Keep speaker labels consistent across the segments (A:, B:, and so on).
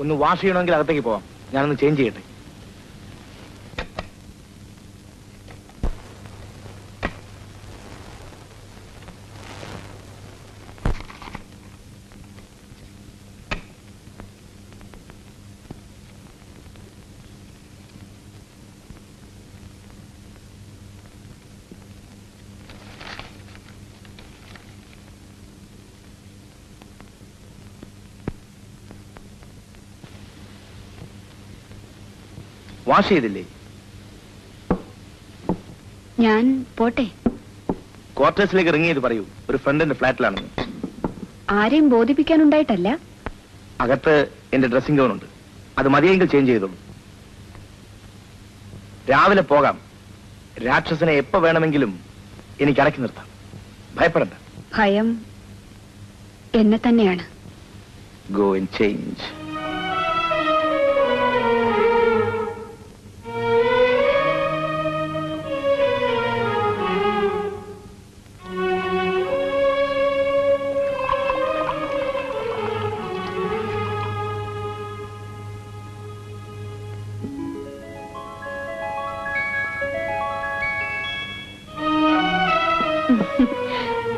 A: ഒന്ന് വാഷ് ചെയ്യണമെങ്കിൽ അകത്തേക്ക് പോവാം. ഞാനൊന്ന് ചേഞ്ച് ചെയ്യട്ടെ. വാഷ് ചെയ്തില്ലേ?
B: ഞാൻ പോട്ടെ.
A: ക്വാർട്ടേഴ്സിലേക്ക് ഇറങ്ങിയത് പറയൂ. ഒരു ഫ്രണ്ടിന്റെ ഫ്ലാറ്റിലാണെന്ന്.
B: ആരെയും ബോധിപ്പിക്കാനുണ്ടായിട്ടല്ല.
A: അകത്ത് എന്റെ ഡ്രസ്സിംഗ് ഗൗൺ ഉണ്ട്. അത് മതിയെങ്കിൽ ചേഞ്ച് ചെയ്തോളൂ. രാവിലെ പോകാം. രാക്ഷസനെ എപ്പോ വേണമെങ്കിലും എനിക്ക് അടക്കി നിർത്താം. ഭയപ്പെടണ്ട.
B: ഭയം എന്നെ തന്നെയാണ്.
A: Go and change.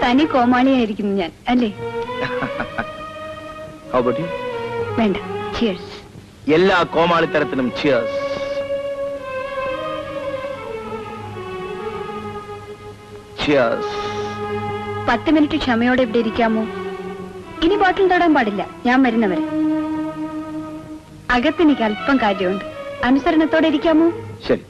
B: തനി കോമാളിയായിരിക്കുന്നു ഞാൻ, അല്ലേ? വേണ്ട. ചിയേഴ്സ്.
A: എല്ലാ കോമാളിത്തരത്തിനും ചിയേഴ്സ്. ചിയേഴ്സ്.
B: 10 മിനിറ്റ് ക്ഷമയോടെ ഇവിടെ ഇരിക്കാമോ? ഇനി ബോട്ടിൽ തൊടാൻ പാടില്ല. ഞാൻ വരുന്നവരെ. അകത്തെനിക്ക് അല്പം കാര്യമുണ്ട്. അനുസരണത്തോടെ ഇരിക്കാമോ?
A: ശരി.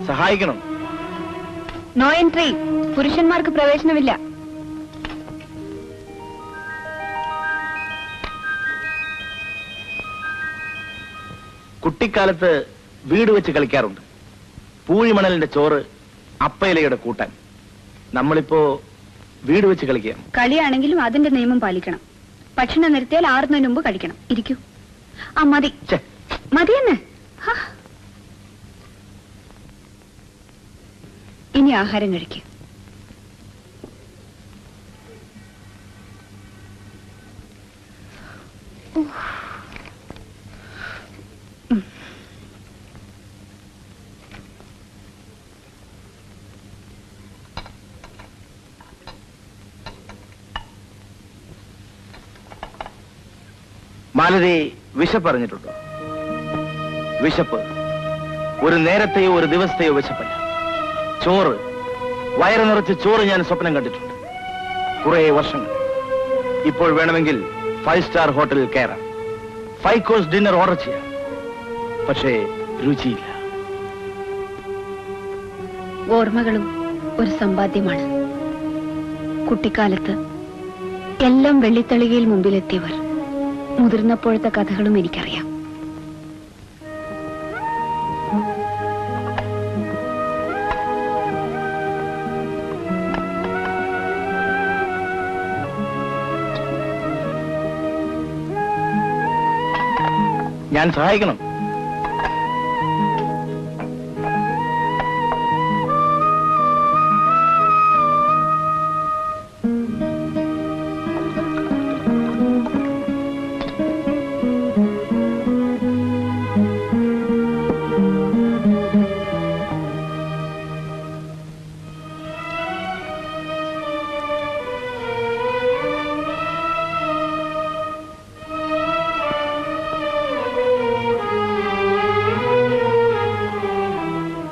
A: സഹായിക്കണം.
B: No entry. പുരുഷന്മാർക്ക് പ്രവേശനമില്ല.
A: കുട്ടിക്കാലത്ത് വീട് വെച്ച് കളിക്കാറുണ്ട്. പൂഴിമണലിന്റെ ചോറ്, അപ്പയിലയുടെ കൂട്ടാൻ. നമ്മളിപ്പോ വീട് വെച്ച് കളിക്കുക.
B: കളിയാണെങ്കിലും അതിന്റെ നിയമം പാലിക്കണം. ഭക്ഷണം നിർത്തിയാൽ ആറുന്നതിന് മുമ്പ് കഴിക്കണം. ഇരിക്കൂ. ആ മതി. മതിയെന്ന്. ഇനി ആഹാരം കഴിക്കും.
A: മാലതി വിശപ്പ് അറിഞ്ഞിട്ടുണ്ടോ? വിശപ്പ് ഒരു നേരത്തെയോ ഒരു ദിവസത്തെയോ വിശപ്പല്ല. ചോറ്, വയറ് നിറച്ച് ചോറ് ഞാൻ സ്വപ്നം കണ്ടിട്ടുണ്ട് കുറെ വർഷങ്ങൾ. ഇപ്പോൾ വേണമെങ്കിൽ 5 സ്റ്റാർ ഹോട്ടലിൽ കയറാം, 5 കോഴ്സ് ഡിന്നർ ഓർഡർ ചെയ്യാം. പക്ഷേ രുചിയില്ല.
B: ഓർമ്മകളും ഒരു സമ്പാദ്യമാണ്. കുട്ടിക്കാലത്ത് എല്ലാം വെള്ളിത്തളികയിൽ മുമ്പിലെത്തിയവർ. മുതിർന്നപ്പോഴത്തെ കഥകളും എനിക്കറിയാം.
A: ഞാൻ സഹായിക്കണം.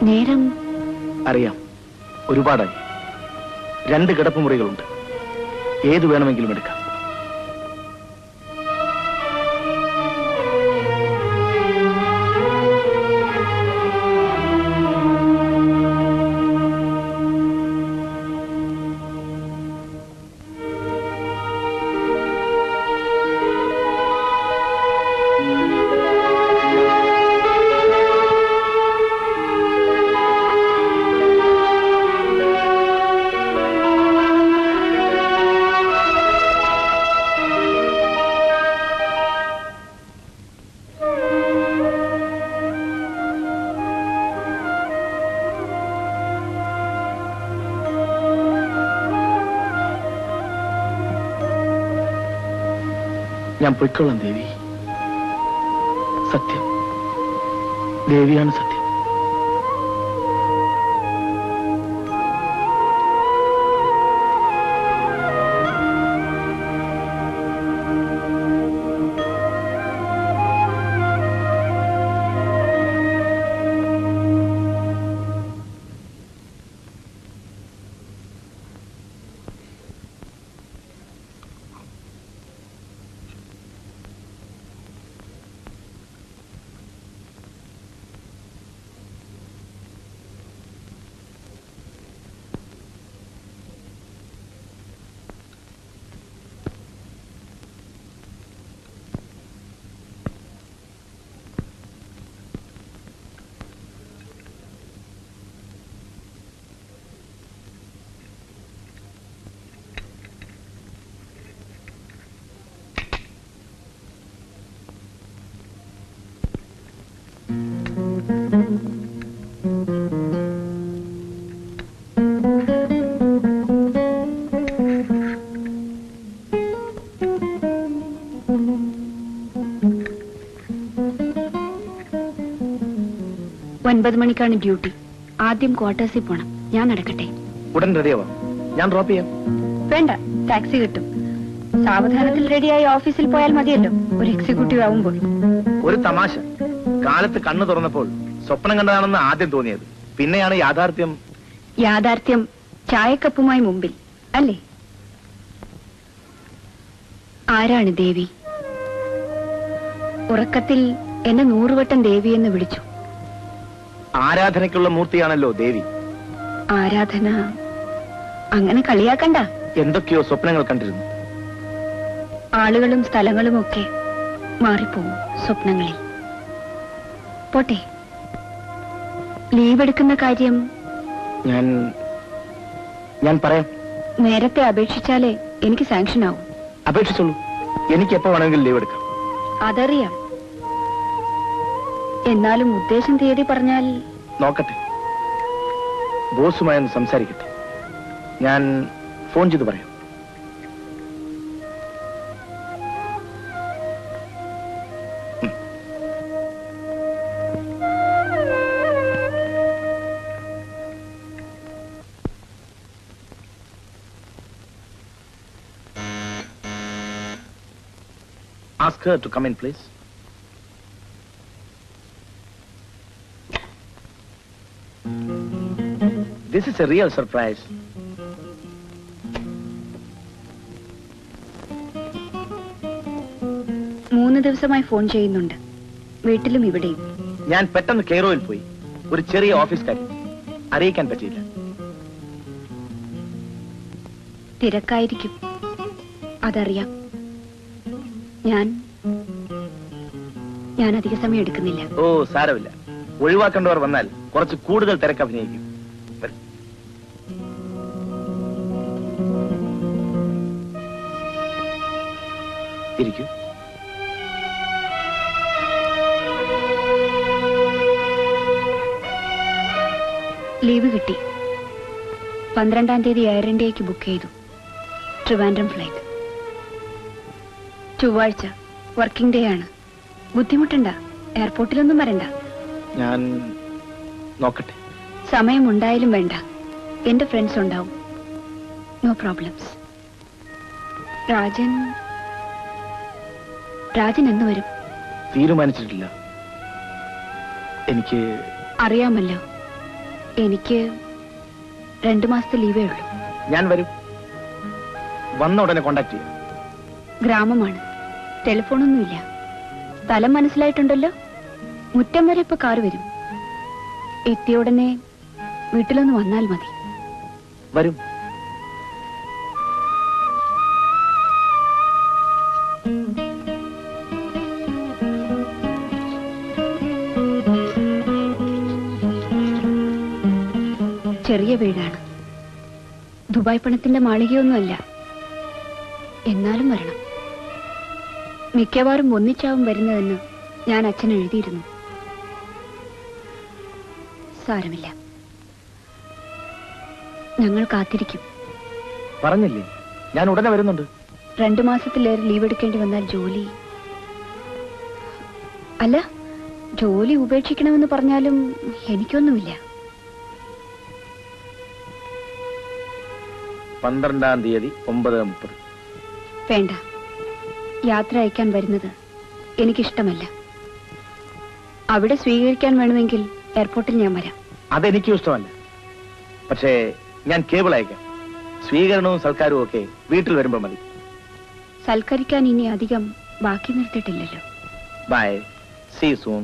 B: നേരം
A: അറിയാം. ഒരുപാടായി. 2 കിടപ്പുമുറികളുണ്ട്. ഏത് വേണമെങ്കിലും എടുക്കാം. ഞാൻ പൊയ്ക്കൊള്ളാം ദേവി. സത്യം, ദേവിയാണ് സത്യം.
B: ഒൻപത് മണിക്കാണ് ഡ്യൂട്ടി. ആദ്യം ക്വാർട്ടേഴ്സിൽ പോണം. ഞാൻ നടക്കട്ടെ?
A: ഉടൻ റെഡിയാവാം. ഞാൻ ഡ്രോപ്പ് ചെയ്യാം.
B: വേണ്ട, ടാക്സി കിട്ടും. സാവധാനത്തിൽ റെഡിയായി ഓഫീസിൽ പോയാൽ മതിയല്ലോ, ഒരു എക്സിക്യൂട്ടീവ് ആവുമ്പോൾ.
A: ഒരു തമാശ. കാലത്ത് കണ്ണു തുറന്നപ്പോൾ സ്വപ്നം കണ്ടതാണെന്ന് ആദ്യം തോന്നിയത്. പിന്നെയാണ് യാഥാർത്ഥ്യം.
B: യാഥാർത്ഥ്യം ചായക്കപ്പുമായി മുമ്പിൽ അല്ലേ? ആരാണ് ദേവി? ഉറക്കത്തിൽ എന്നെ 100 വട്ടം ദേവി എന്ന് വിളിച്ചു.
A: ആരാധനയ്ക്കുള്ള മൂർത്തിയാണല്ലോ ദേവി.
B: ആരാധന അങ്ങനെ കളിയാക്കണ്ട.
A: എന്തൊക്കെയോ സ്വപ്നങ്ങൾ കണ്ടിരുന്നു.
B: ആളുകളും സ്ഥലങ്ങളും ഒക്കെ മാറിപ്പോവും സ്വപ്നങ്ങളിൽ. പോട്ടെ, ലീവ് എടുക്കുന്ന കാര്യം
A: ഞാൻ പറയാം.
B: നേരത്തെ അപേക്ഷിച്ചാലേ എനിക്ക് സാങ്ഷൻ ആവും.
A: അപേക്ഷിച്ചോളൂ. എനിക്ക് എപ്പോ വേണമെങ്കിലും ലീവ് എടുക്കാം.
B: അതറിയാം. എന്നാലും ഉദ്ദേശം തീയതി പറഞ്ഞാൽ.
A: നോക്കട്ടെ, ബോസുമായി ഒന്ന് സംസാരിക്കട്ടെ. ഞാൻ ഫോൺ ചെയ്ത് പറയാം. Ask her to come in, please. This is a real surprise.
B: മൂന്ന് ദിവസമായി ഫോൺ ചെയ്യുന്നുണ്ട്, വീട്ടിലും ഇവിടെയും.
A: ഞാൻ പെട്ടെന്ന് കെയ്റോയിൽ പോയി. ഒരു ചെറിയ ഓഫീസ് കാര്യം അറിയിക്കാൻ പറ്റിയില്ല.
B: തിരക്കായിരിക്കും, അതറിയാം. ഞാൻ അധിക സമയം എടുക്കുന്നില്ല.
A: ഓ, സാരമില്ല. ഒഴിവാക്കേണ്ടവർ വന്നാൽ കുറച്ച് കൂടുതൽ തിരക്ക് അഭിനയിക്കും. ഇരിക്കൂ.
B: ലീവ് കിട്ടി. 12-ാം തീയതി എയർ ഇന്ത്യക്ക് ബുക്ക് ചെയ്തു. ട്രിവാൻഡ്രം ഫ്ലൈറ്റ്. ചൊവ്വാഴ്ച വർക്കിംഗ് ഡേ ആണ്. ബുദ്ധിമുട്ടുണ്ട? എയർപോർട്ടിലൊന്നും വരണ്ട.
A: ഞാൻ നോക്കട്ടെ.
B: സമയമുണ്ടായാലും വേണ്ട, എന്റെ ഫ്രണ്ട്സ് ഉണ്ടാവും. No problems. രാജൻ എന്ന് വരും?
A: തീരുമാനിച്ചിട്ടില്ല. എനിക്ക്
B: അറിയാമല്ലോ. എനിക്ക് 2 മാസത്തെ ലീവേ ഉള്ളൂ.
A: ഞാൻ വരും. വന്ന ഉടനെ കോണ്ടാക്ട് ചെയ്യാം.
B: ഗ്രാമമാണ്, ടെലിഫോണൊന്നുമില്ല. സ്ഥലം മനസ്സിലായിട്ടുണ്ടല്ലോ. മുറ്റം വരെ ഇപ്പൊ കാറ് വരും. എത്തിയ ഉടനെ വീട്ടിലൊന്ന് വന്നാൽ മതി.
A: വരും.
B: ചെറിയ വീടാണ്, ദുബായ് പണത്തിന്റെ മാളികയൊന്നുമല്ല. എന്നാലും വരണം. മിക്കവാറും ഒന്നിച്ചാവും വരുന്നതെന്ന് ഞാൻ അച്ഛൻ എഴുതിയിരുന്നു. സാരമില്ല, ഞങ്ങൾ കാത്തിരിക്കും.
A: പറഞ്ഞില്ലേ, ഞാൻ ഉടനെ വരുന്നുണ്ട്.
B: 2 മാസത്തിലേറെ ലീവ് എടുക്കേണ്ടി വന്നാൽ ജോലി അല്ല, ജോലി ഉപേക്ഷിക്കണമെന്ന് പറഞ്ഞാലും എനിക്കൊന്നുമില്ല.
A: 12-ാം തീയതി 9:30.
B: വേണ്ട, യാത്ര അയക്കാൻ വരുന്നത് എനിക്കിഷ്ടമല്ല. അവിടെ സ്വീകരിക്കാൻ വേണമെങ്കിൽ എയർപോർട്ടിൽ ഞാൻ വരാം.
A: അതെനിക്കും ഇഷ്ടമല്ല. പക്ഷേ ഞാൻ കേബിൾ അയക്കാം. സ്വീകരണവും സൽക്കാരവും ഒക്കെ വീട്ടിൽ വരുമ്പോൾ മതി.
B: സൽക്കരിക്കാൻ ഇനി അധികം ബാക്കി നിർത്തിയിട്ടില്ലല്ലോ.
A: By, see soon.